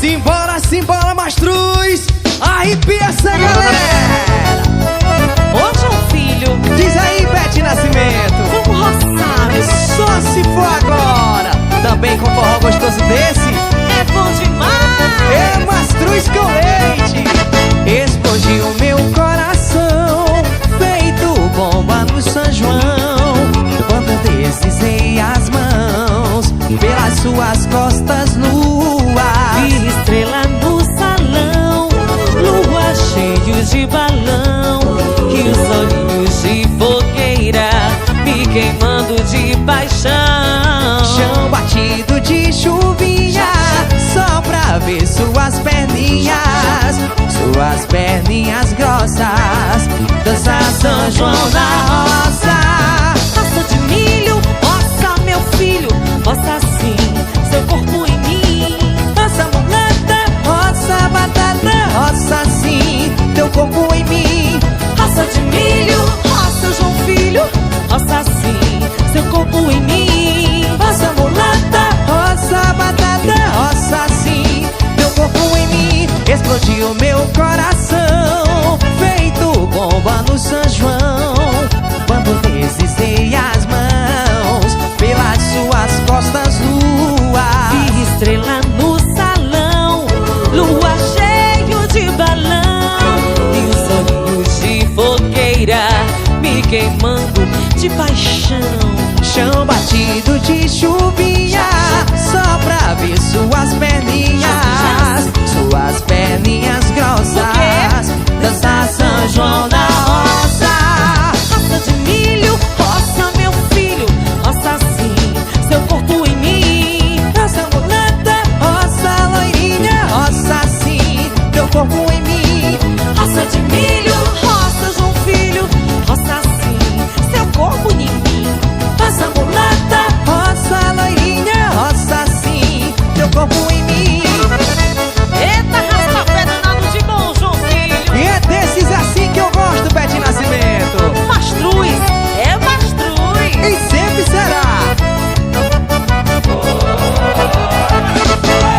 Simbora, simbora, Mastruz! Arrepia essa galera! Ô João Filho, Diz aí, Bete Nascimento, vamos roçar, meu. só se for agora! Também com forró gostoso desse, É bom demais. é Mastruz com leite! Explodiu meu coração, feito bomba no São João, quando deslizei as mãos pelas suas costas nuas. Vi estrela no salão, lua cheio de balão, e os olhinhos de fogueira me queimando de paixão. Chão batido de chuvinha, só pra ver suas perninhas grossas, dançar São João na roça. Roça de milho, roça meu filho, roça assim, seu corpo em mim. Roça mulata, roça batata, roça sim, teu corpo em mim. Roça de milho, roça João Filho, roça assim, seu corpo em mim. Roça mulata, roça batata, roça sim, teu corpo em mim. Explodiu meu coração, feito bomba no São João, quando deslizei as mãos pelas suas costas nuas. Vi estrela no salão, lua cheio de balão, e os olhinhos de fogueira me queimando de paixão. Chão batido de chuvinha, só pra ver suas perninhas grossas, dançar São João na roça. Roça de milho, roça meu filho, roça assim, seu corpo em mim. Roça mulata, roça loirinha, roça sim, teu corpo em mim. Roça de milho, roça João Filho, roça assim, seu corpo em mim. Roça mulata, roça loirinha, roça sim, teu corpo em mim. Eita, raspa-pé danado de bom, João Filho. E é desses assim que eu gosto, Bete Nascimento, Mastruz, é mastruz. e sempre será.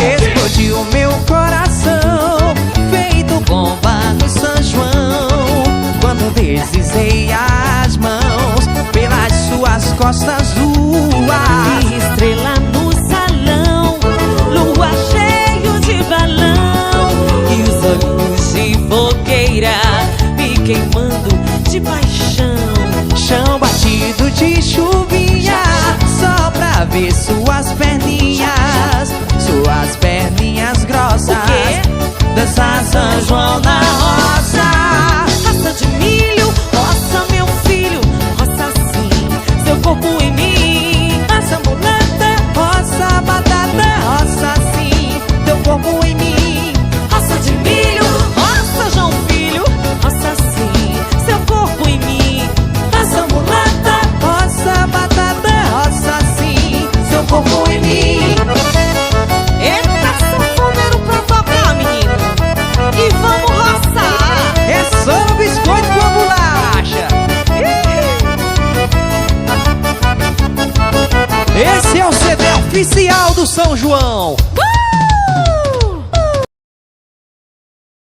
Explodiu meu coração, feito bomba no São João, quando deslizei as mãos pelas suas costas nuas. Vi estrela no salão, lua cheio de balão, e os olhinhos de fogueira me queimando de paixão. Chão batido de chuvinha, só pra ver suas perninhas grossas, O quê? dançar São João na roça. Roça de milho, roça meu filho, roça assim, seu corpo em mim. Roça mulata, roça batata, roça sim, teu corpo em mim. Roça de milho, roça João Filho, roça assim, seu corpo em mim. Roça mulata, roça batata, roça sim, seu corpo em mim. Eita, sanfoneiro pra tocar, menino, e vamos roçar. É só no biscoito com a bolacha. Esse é o CD oficial do São João.